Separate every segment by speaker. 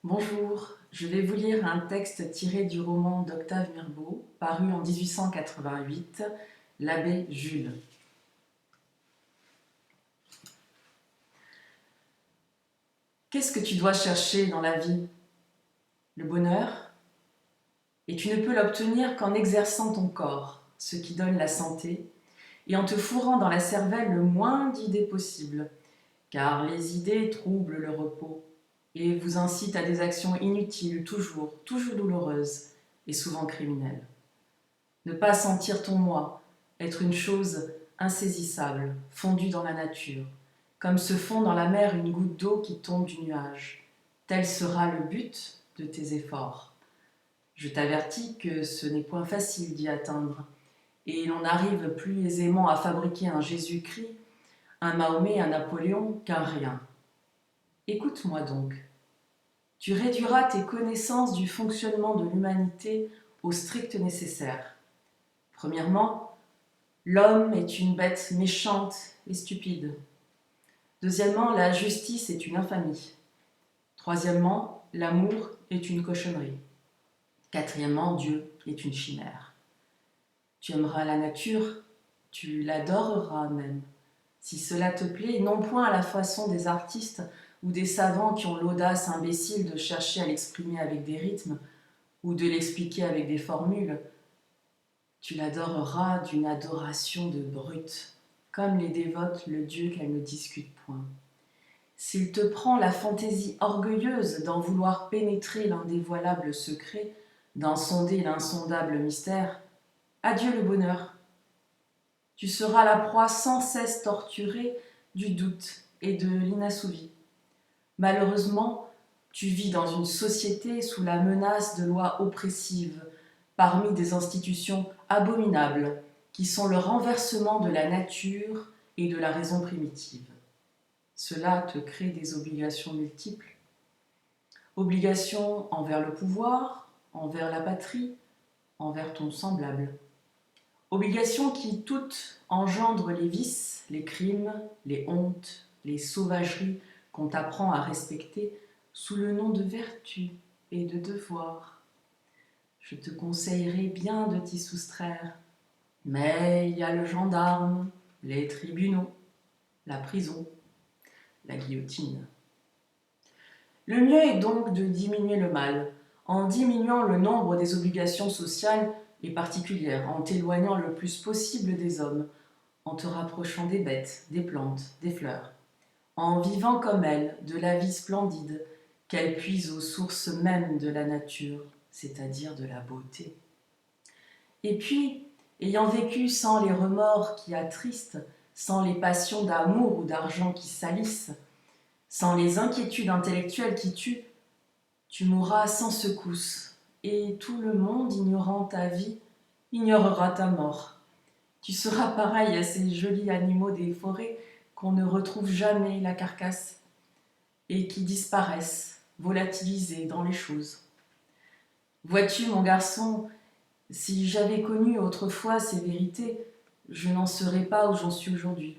Speaker 1: Bonjour, je vais vous lire un texte tiré du roman d'Octave Mirbeau, paru en 1888, L'abbé Jules. Qu'est-ce que tu dois chercher dans la vie? Le bonheur? Et tu ne peux l'obtenir qu'en exerçant ton corps, ce qui donne la santé, et en te fourrant dans la cervelle le moins d'idées possible, car les idées troublent le repos et vous incitent à des actions inutiles, toujours douloureuses et souvent criminelles. Ne pas sentir ton moi, être une chose insaisissable, fondue dans la nature, comme se fond dans la mer une goutte d'eau qui tombe du nuage. Tel sera le but de tes efforts. Je t'avertis que ce n'est point facile d'y atteindre, et l'on arrive plus aisément à fabriquer un Jésus-Christ, un Mahomet, un Napoléon qu'un rien. Écoute-moi donc. Tu réduiras tes connaissances du fonctionnement de l'humanité au strict nécessaire. Premièrement, l'homme est une bête méchante et stupide. Deuxièmement, la justice est une infamie. Troisièmement, l'amour est une cochonnerie. Quatrièmement, Dieu est une chimère. Tu aimeras la nature, tu l'adoreras même. Si cela te plaît, non point à la façon des artistes ou des savants qui ont l'audace imbécile de chercher à l'exprimer avec des rythmes ou de l'expliquer avec des formules, tu l'adoreras d'une adoration de brute, comme les dévotes le Dieu qu'elles ne discutent point. S'il te prend la fantaisie orgueilleuse d'en vouloir pénétrer l'indévoilable secret, d'en sonder l'insondable mystère, adieu le bonheur. Tu seras la proie sans cesse torturée du doute et de l'inassouvi. Malheureusement, tu vis dans une société sous la menace de lois oppressives, parmi des institutions abominables qui sont le renversement de la nature et de la raison primitive. Cela te crée des obligations multiples. Obligations envers le pouvoir, envers la patrie, envers ton semblable. Obligations qui toutes engendrent les vices, les crimes, les hontes, les sauvageries qu'on t'apprend à respecter sous le nom de vertu et de devoir. Je te conseillerais bien de t'y soustraire, mais il y a le gendarme, les tribunaux, la prison, la guillotine. Le mieux est donc de diminuer le mal, en diminuant le nombre des obligations sociales et particulières, en t'éloignant le plus possible des hommes, en te rapprochant des bêtes, des plantes, des fleurs, en vivant comme elles de la vie splendide qu'elles puisent aux sources mêmes de la nature, c'est-à-dire de la beauté. Et puis, ayant vécu sans les remords qui attristent, sans les passions d'amour ou d'argent qui salissent, sans les inquiétudes intellectuelles qui tuent, tu mourras sans secousse, et tout le monde, ignorant ta vie, ignorera ta mort. Tu seras pareil à ces jolis animaux des forêts qu'on ne retrouve jamais la carcasse, et qui disparaissent, volatilisés dans les choses. Vois-tu, mon garçon, si j'avais connu autrefois ces vérités, je n'en serais pas où j'en suis aujourd'hui,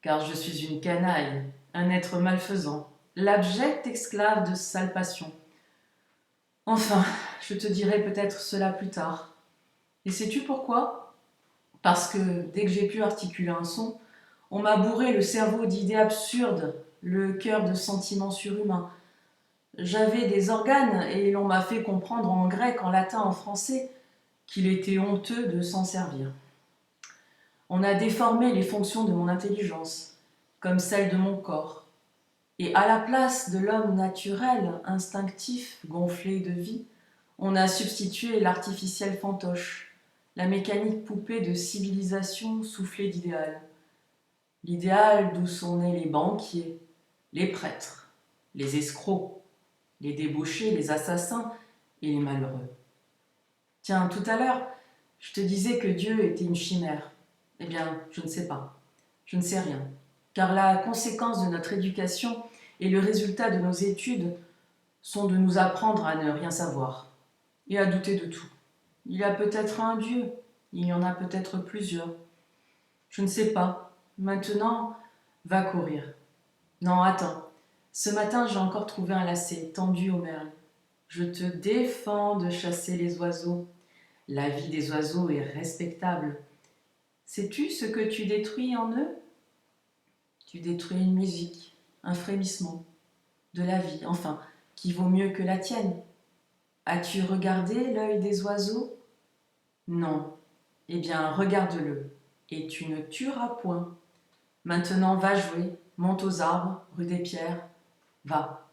Speaker 1: car je suis une canaille, un être malfaisant, l'abject esclave de sales passions. Enfin, je te dirai peut-être cela plus tard. Et sais-tu pourquoi? Parce que dès que j'ai pu articuler un son, on m'a bourré le cerveau d'idées absurdes, le cœur de sentiments surhumains. J'avais des organes et l'on m'a fait comprendre en grec, en latin, en français qu'il était honteux de s'en servir. On a déformé les fonctions de mon intelligence, comme celles de mon corps. Et à la place de l'homme naturel, instinctif, gonflé de vie, on a substitué l'artificiel fantoche, la mécanique poupée de civilisation soufflée d'idéal. L'idéal d'où sont nés les banquiers, les prêtres, les escrocs, les débauchés, les assassins et les malheureux. Tiens, tout à l'heure, je te disais que Dieu était une chimère. Eh bien, je ne sais pas. Je ne sais rien. Car la conséquence de notre éducation et le résultat de nos études sont de nous apprendre à ne rien savoir et à douter de tout. Il y a peut-être un Dieu, il y en a peut-être plusieurs. Je ne sais pas. Maintenant, va courir. Non, attends. Ce matin, j'ai encore trouvé un lacet tendu au merle. Je te défends de chasser les oiseaux. La vie des oiseaux est respectable. Sais-tu ce que tu détruis en eux? Tu détruis une musique, un frémissement, de la vie, enfin, qui vaut mieux que la tienne. As-tu regardé l'œil des oiseaux? Non. Eh bien, regarde-le, et tu ne tueras point. Maintenant, va jouer, monte aux arbres, rue des Pierres. Va,